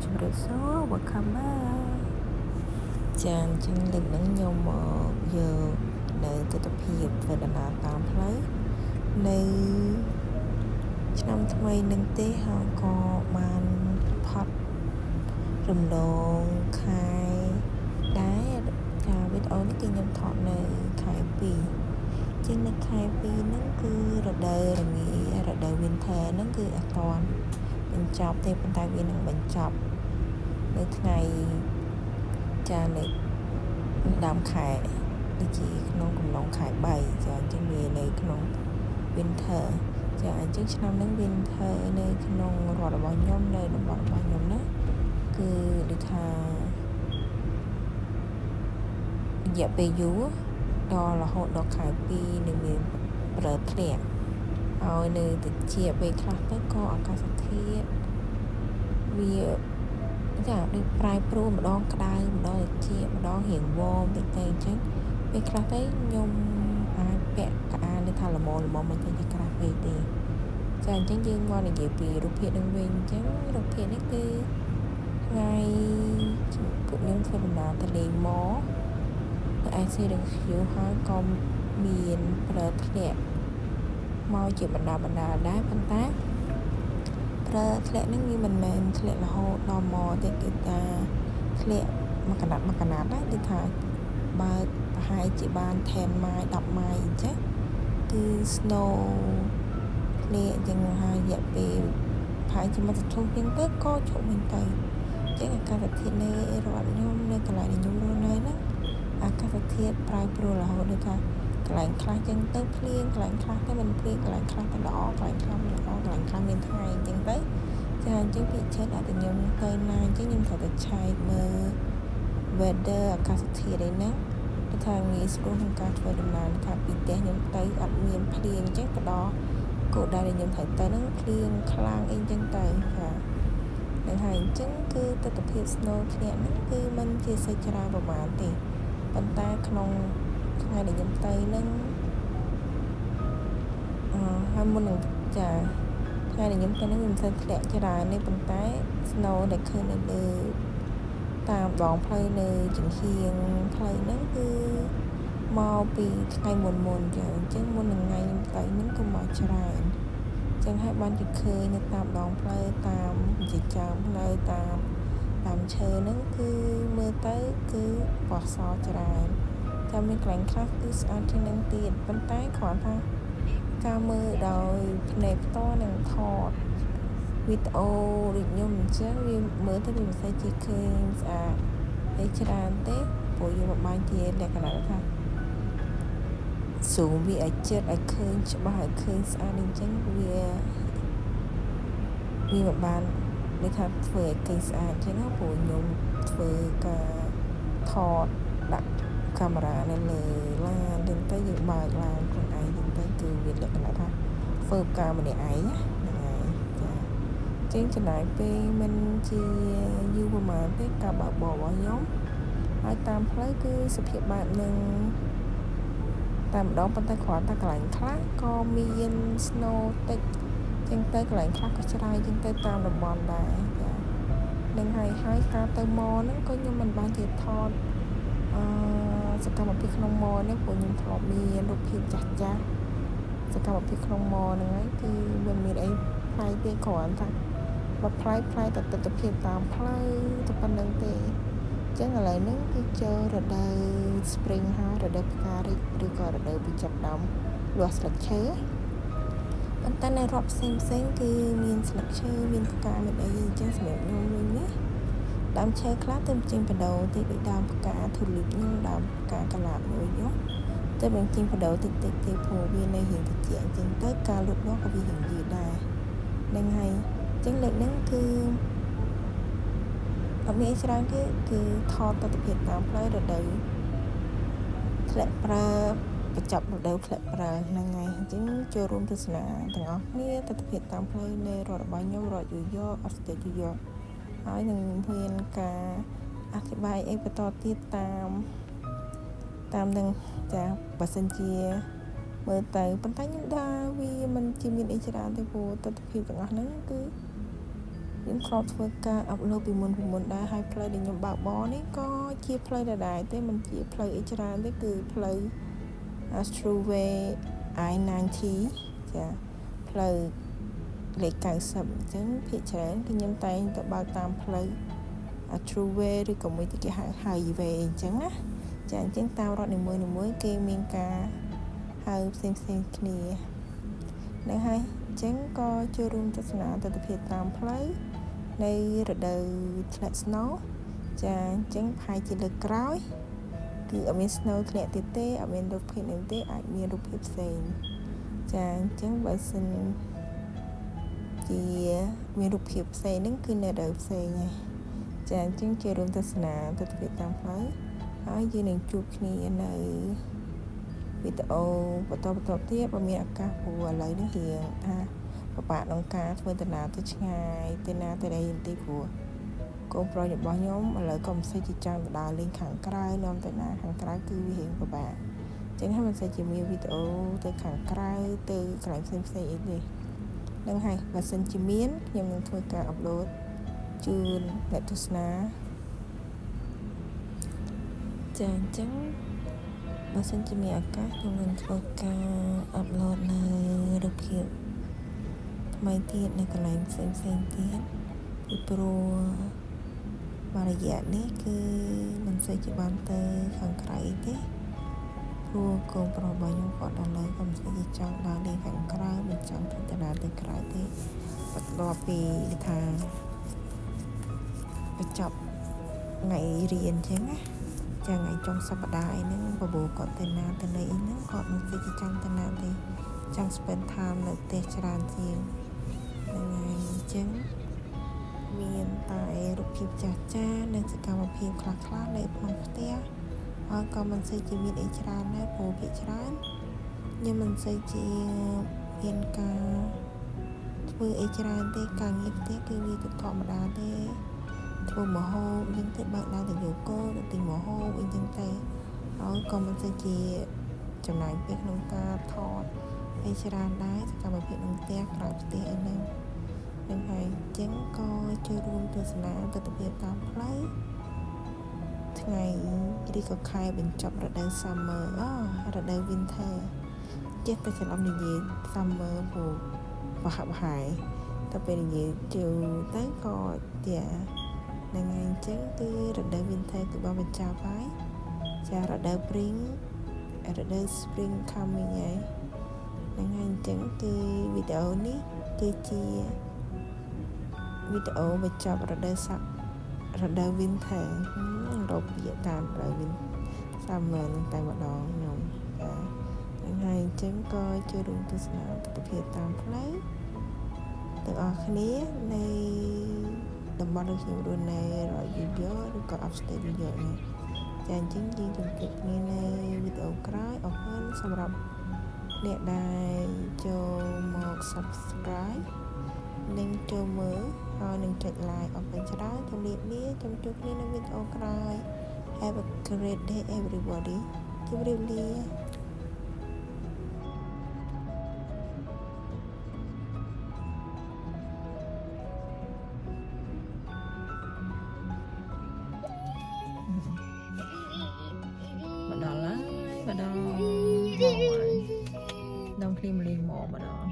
ជំរាបសួរ welcome back ចាអញ្ចឹងលើកនេះខ្ញុំយកនៅទស្សនភាពធ្វើដំណើរតាមផ្លូវនៅឆ្នាំថ្មីនឹងទេហើយក៏បានផុតរំលងខែដែរចាវីដេអូនេះគឺខ្ញុំថតនៅខែ2ជាងនៅខែ2ហ្នឹងគឺរដូវរងារដូវ winter ហ្នឹងគឺអត់ទាន់បញ្ចប់ទេប៉ុន្តែវានឹងបញ្ចប់នៅថ្ងៃចានៅដើមខែដូចជាក្នុងកំឡុងខែ3ចាអញ្ចឹងវានៅក្នុង winter ចាអញ្ចឹងឆ្នាំហ្នឹង winter នៅក្នុងរដ្ឋរបស់ខ្ញុំនៅតំបន់របស់ខ្ញុំណាគឺដូចថារយៈពេលយូរដល់រហូតដល់ខែ2នឹងមានប្រើធ្លាក់ហើយនៅតិចពេលខ្លះទៅក៏អាកាសធាតុវាចាដូចប្រែប្រួលម្ដងក្តៅម្ដងជាម្ដងរៀងវមតិចទៅអញ្ចឹងពេលខ្លះទៅខ្ញុំអាចពាក់កៅអៅនៅថាល្មមមិនចេញទៅក្រាស់ពេកទេចាអញ្ចឹងយើងមកនិយាយពីរូបភាពនឹងវិញអញ្ចឹងរូបភាពនេះគឺថ្ងៃពួកខ្ញុំធ្វើដំណើរទៅលេងម៉នៅឯសេរីខ្ជូហើយក៏មានប្រើធ្លាក់មកជាបណ្ដាដែរប៉ុន្តែប្រើធ្លាក់ហ្នឹងវាមិនមែនធ្លាក់រហូតដល់មកទេគឺថាធ្លាក់មួយកណាត់ដែរដូចថាបើប្រហែលជាបាន10ម៉ាយ10ម៉ាយអញ្ចឹងគឺ snow ធ្លាក់អញ្ចឹងហើយរយៈពេលប្រហែលជាមកទស្សនជាងទៅក៏ជប់វិញទៅអញ្ចឹងអាកាសធាតុនៅរដ្ឋខ្ញុំនៅកន្លែងខ្ញុំរស់នៅហ្នឹងអាកាសធាតុប្រែប្រួលរហូតដូចថាកន្លែងខ្លះចឹងទៅភ្លៀងកន្លែងខ្លះទៅមិនភ្លៀងកន្លែងខ្លះទៅល្អកន្លែងខ្លះមិនល្អកន្លែងខ្លះមានថ្ងៃអញ្ចឹងទៅចាអញ្ចឹងពីចិត្តតែខ្ញុំទៅណាអញ្ចឹងខ្ញុំត្រូវតែឆែកមើល weather អាកាសធាតុឯហ្នឹងគឺថាងាយស្រួលក្នុងការធ្វើដំណើរថាពីផ្ទះខ្ញុំទៅអត់មានភ្លៀងអញ្ចឹងទៅដល់គោលដៅដែលខ្ញុំត្រូវទៅហ្នឹងភ្លៀងខ្លាំងអីអញ្ចឹងទៅចានឹងហើយអញ្ចឹងគឺទស្សនភាព snow ធ្លាក់ហ្នឹងគឺมันជាសេចច្រើនប្រហែលទេប៉ុន្តែក្នុងថ្ងៃដែលខ្ញុំទៅហ្នឹងហើយមុននឹងចាថ្ងៃដែលខ្ញុំទៅហ្នឹងវាមិនសូវធ្លាក់ច្រើនទេប៉ុន្តែ snow ដែលឃើញនៅលើតាមដងផ្លូវនៅចង្ហៀងផ្លូវហ្នឹងគឺមកពីថ្ងៃមុនចាអញ្ចឹងមុននឹងថ្ងៃខ្ញុំទៅហ្នឹងក៏មកច្រើនអញ្ចឹងហើយបានគេឃើញនៅតាមដងផ្លូវតាមជាចាំផ្លូវតាមដើមឈើហ្នឹងគឺមើលទៅគឺពណ៌សច្រើនចាំមានកន្លែងខ្លះគឺស្អាតជាងនឹងទៀតប៉ុន្តែគ្រាន់ថាការមើលដោយភ្នែកផ្ទាល់និងថតវីដេអូដូចខ្ញុំអញ្ចឹងវាមើលទៅវាមិនសូវជាឃើញស្អាតអីច្រើនទេព្រោះយើងមិនបានជាលក្ខណៈថាzoomវាឲ្យជិតឲ្យឃើញច្បាស់ឲ្យឃើញស្អាតអញ្ចឹងវាមិនបានដូចថាធ្វើឲ្យឃើញស្អាតអញ្ចឹងព្រោះខ្ញុំធ្វើការថតដាក់កាមេរ៉ានៅលើឡានទៅយើងបើកឡានខ្លួនឯងទៅគឺវាលក្ខណៈថាធ្វើការម្នាក់ឯងហ្នឹងហើយចាចឹងចំណាយពេលមិនជាយូរប្រហែលទេការបើកបររបស់ខ្ញុំហើយតាមផ្លូវគឺសភាពបែបហ្នឹងតែម្ដងប៉ុន្តែគ្រាន់តែកន្លែងខ្លះក៏មាន snow តិចចឹងទៅកន្លែងខ្លះក៏ច្រើនចឹងទៅតាមតំបន់ដែរចានឹងហើយការទៅម៉លហ្នឹងក៏ខ្ញុំមិនបានជាថតសកម្មភាពក្នុងម៉លនេះព្រោះខ្ញុំធ្លាប់មានរូបភាពចាស់សកម្មភាពក្នុងម៉លហ្នឹងហើយគឺមិនមានអីប្លែកទេគ្រាន់តែបើប្លែកតែទស្សនភាពតាមផ្លូវទៅប៉ុណ្្នឹងទេចឹងឥឡូវហ្នឹងគឺចូលរដូវ spring ហើយរដូវផ្ការីកឬក៏រដូវពីចាប់ដើមលាស់ស្លឹកឈើប៉ុន្តែនៅរដ្ឋផ្សេងគឺមានស្លឹកឈើមានផ្កាមានអីអញ្ចឹងសម្រាប់ខ្ញុំវិញណាដើមឈើខ្លះទៅចេញបដូរតិចដូចដើមផ្កាធូលីបហ្នឹងដើមផ្កាកាឡាបមួយយោទៅបញ្ចេញបដូរតិចទេព្រោះវានៅរៀងតិចអញ្ចឹងទៅការលូតលាស់ក៏វារៀងយឺតដែរនឹងហើយអញ្ចឹងលើកហ្នឹងគឺអត់មានច្រើនទេគឺថតទស្សនភាពតាមផ្លូវរដូវធ្លាក់ប្រើបញ្ចប់រដូវធ្លាក់ប្រើហ្នឹងហើយអញ្ចឹងចូលរួមទស្សនាទាំងអស់គ្នាទស្សនភាពតាមផ្លូវនៃរដ្ឋរបស់ខ្ញុំរដ្ឋយូយ៉កអស្តេតយូយ៉កហើយនឹងមានការអធិប្បាយអីបន្តទៀតតាមនឹងចាបើសិនជាមើលទៅប៉ុន្តែខ្ញុំថាវាមិនជាមានអីច្រើនទេព្រោះទស្សនភាពទាំងអស់ហ្នឹងគឺ ខ្ញុំធ្លាប់ធ្វើការអាប់ឡូតពីមុនដែរហើយផ្លូវដែលខ្ញុំបើកបរនេះក៏ជាផ្លូវដដែលទេមិនជាផ្លូវអីច្រើនទេគឺផ្លូវ Astrovay I90 ចាផ្លូវលេខ90អញ្ចឹងភាគច្រើនគឺខ្ញុំតែងទៅបើកតាមផ្លូវ Astrovay ឬក៏មួយទៀតគេហៅ Highway អញ្ចឹងណាចាអញ្ចឹងតាមរដ្ឋនីមួយៗគេមានការហៅផ្សេងគ្នានឹងហើយអញ្ចឹងក៏ចូលរួមទស្សនាទស្សនវិជ្ជាតាមផ្លូវនៅរដូវធ្លាក់ snow ចាអញ្ចឹងប្រហែលជាលើកក្រោយគឺអត់មាន snow ធ្លាក់ទៀតទេអត់មានរូបភាពនេះទេអាចមានរូបភាពផ្សេងចាអញ្ចឹងបើសិនជាមានរូបភាពផ្សេងហ្នឹងគឺនៅរដូវផ្សេងហើយចាអញ្ចឹងចូលរួមទស្សនាទស្សនវិជ្ជាតាមផ្លូវហើយយើងនឹងជួបគ្នានៅវីដេអូបន្តទៀតបើមានឱកាសព្រោះឥឡូវនេះរៀងថាពិបាកក្នុងការធ្វើដំណើរទៅឆ្ងាយទៅណាទៅណីទេព្រោះកូនប្រុសរបស់ខ្ញុំឥឡូវក៏មិនសូវជាចង់ទៅដើរលេងខាងក្រៅនាំទៅណាខាងក្រៅគឺវារៀងពិបាកអញ្ចឹងហើយមិនសូវជាមានវីដេអូទៅខាងក្រៅទៅកន្លែងផ្សេងអីទេនឹងហើយបើសិនជាមានខ្ញុំនឹងធ្វើការអាប់ឡូតជូនអ្នកទស្សនាចាអញ្ចឹងបើសិនជាមានឱកាសខ្ញុំនឹងធ្វើការអាប់ឡូតនៅរូបភាពថ្មីទៀតនៅកន្លែងផ្សេងទៀតពីព្រោះមួយរយៈនេះគឺមិនសូវជាបានទៅខាងក្រៅទេព្រោះកូនប្រុសរបស់ខ្ញុំគាត់ដល់ហើយក៏មិនសូវជាចង់ដើរលេងខាងក្រៅមិនចង់ទៅក្រៅទេបន្ទាប់ពីថាបញ្ចប់ថ្ងៃរៀនអញ្ចឹងណាចាថ្ងៃចុងសប្តាហ៍អីហ្នឹងបបោគាត់ទៅណាទៅណីអីហ្នឹងគាត់មិនទៅចង់ទៅណាទេចង់ spend time នៅផ្ទះច្រើនជាងហ្នឹងហើយអញ្ចឹងមានតែរូបភាពចាស់និងសកម្មភាពខ្លះនៅក្នុងផ្ទះហើយក៏មិនសូវជាមានអីច្រើនដែរព្រោះភាគច្រើនខ្ញុំមិនសូវជាមានការធ្វើអីច្រើនទេការងារផ្ទះគឺវាទៅធម្មតាទេធ្វើម្ហូបអញ្ចឹងទៅបើកឡើងទៅយកគោទៅទិញម្ហូបអីចឹងទៅហើយក៏មិនសូវជាចំណាយពេលក្នុងការថតអីច្រើនដែរសកម្មភាពក្នុងផ្ទះក្រៅផ្ទះអីហ្នឹងហើយអញ្ចឹងក៏ចូលរួមទស្សនាទស្សនវិជ្ជាតាមផ្លូវថ្ងៃឬក៏ខែបញ្ចប់រដូវ summer រដូវ winter ចេះតែច្រឡំនិយាយ summer ព្រោះប្រហាក់ប្រហែលតែពេលនិយាយជឿទៅក៏ជាថ្ងៃអញ្ចឹងគឺរដូវ winter គឺបានបញ្ចប់ហើយចារដូវ spring coming ហើយថ្ងៃអញ្ចឹងគឺវីដេអូនេះគឺជាវីដេអូបញ្ចប់រដូវ winter រកពាក្យតាមរដូវ summer នឹងតែម្ដងខ្ញុំចាថ្ងៃអញ្ចឹងក៏ចូលរួមទស្សនាទស្សនវិជ្ជាតាមផ្លូវទាំងអស់គ្នានៃតំបន់របស់ខ្ញុំរស់នៅរដ្ឋយូយ៉កឬក៏ upstate New York នេះចាអញ្ចឹងយើងជួបគ្នានៅវីដេអូក្រោយអរគុណសម្រាប់អ្នកដែលចូលមក subscribe និងចូលមើលហើយនឹងចុច like អរគុណច្រើនជម្រាបលាជួបគ្នានៅវីដេអូក្រោយ Have a great day everybody ជម្រាបលាមកដល់ហើយមកដល់ដងគ្នាមកលេងមកម្ដង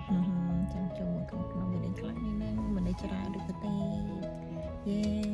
ចាំចូលមកក្នុងវីដេអូខ្លះនេះនឹងមិនได้ច្រើនដូចទេយេ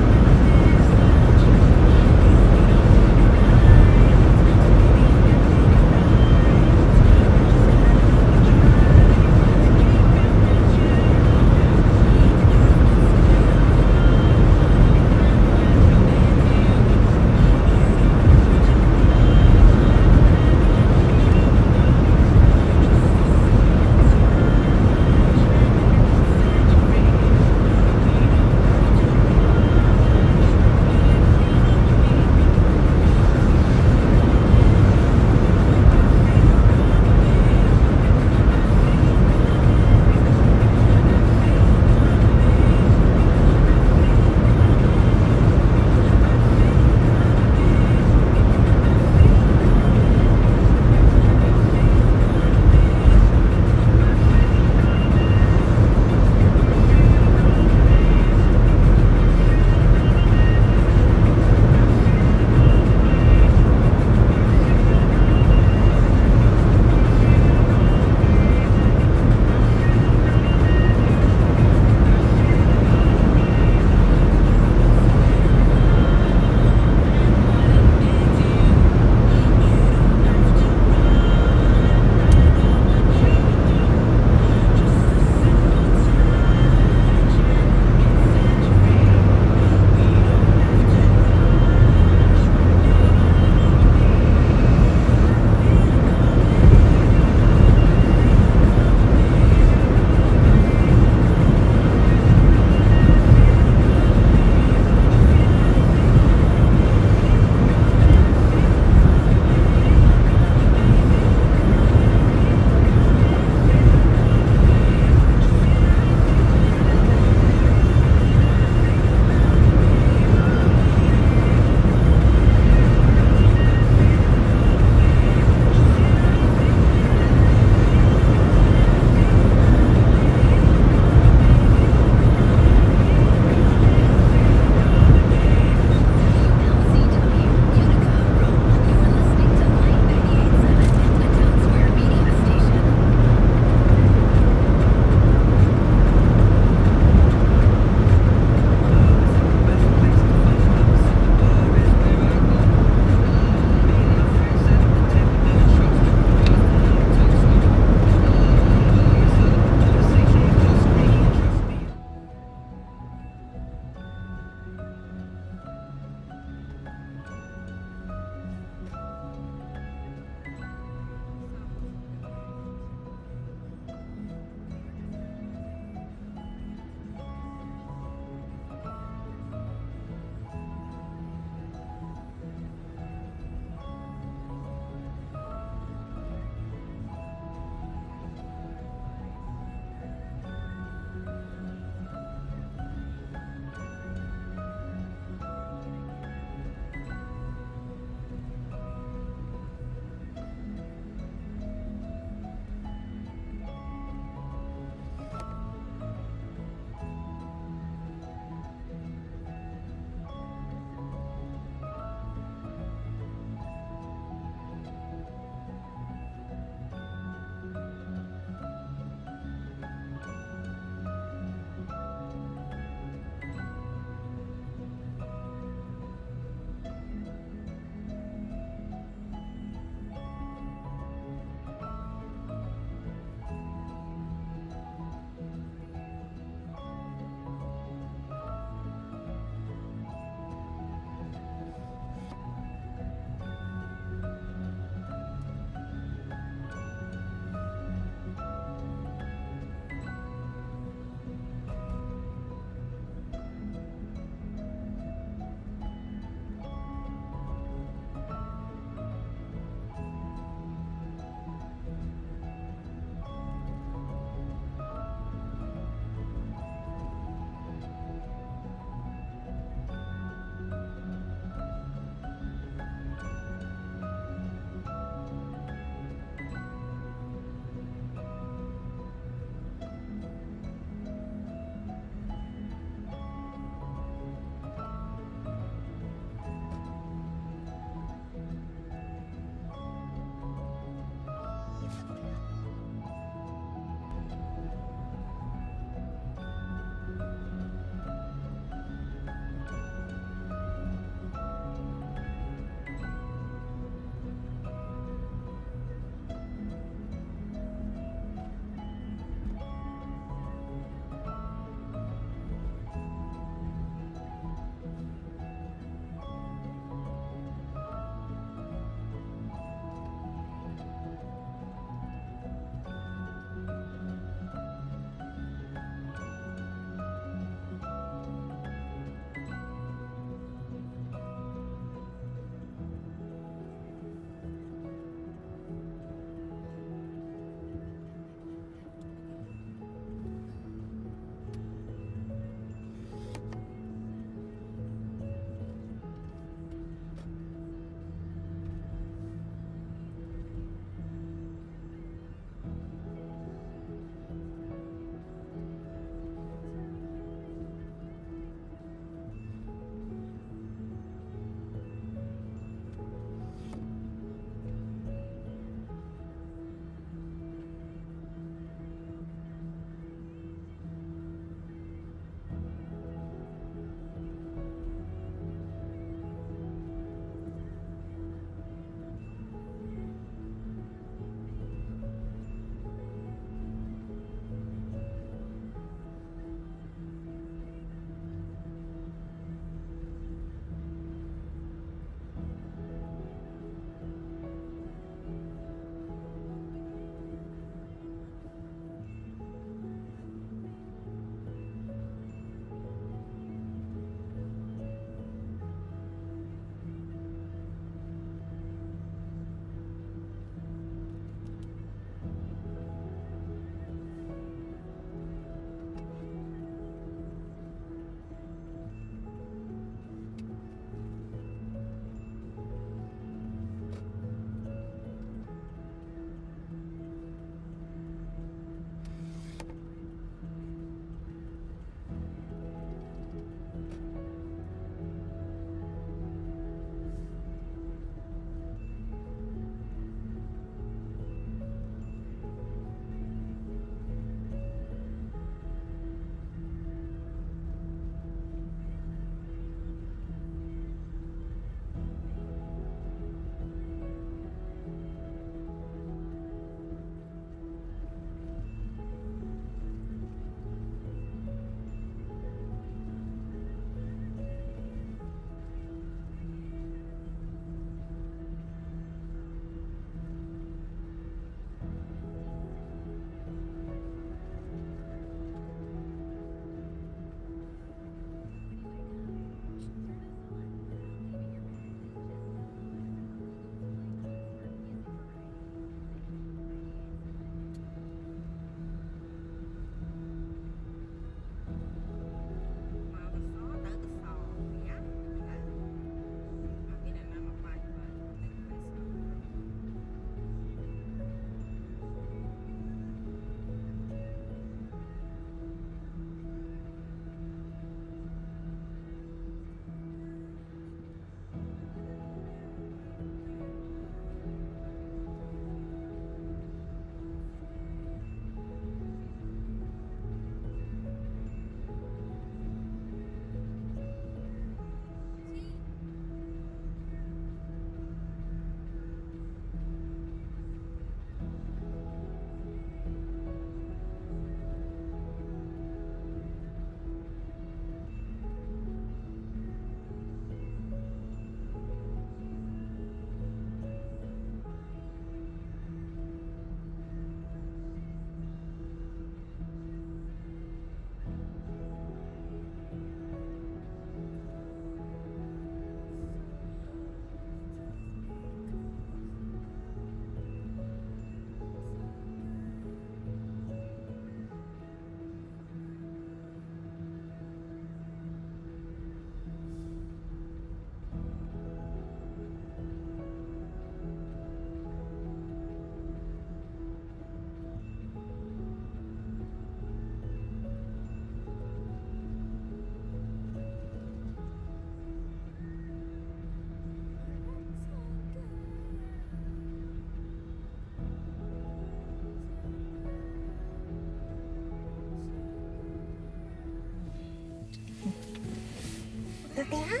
tê hai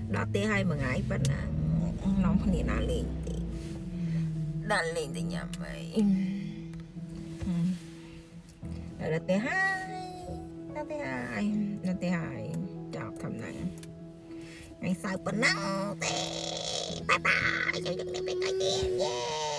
đó tê hai mà ngái bận à nóng phần điện đàn lên thì nhà mày là tê hai là tê hai chọc thầm nặng ngày sau bận nắng tê bye bye cho những đêm bên ngoài tiền yeah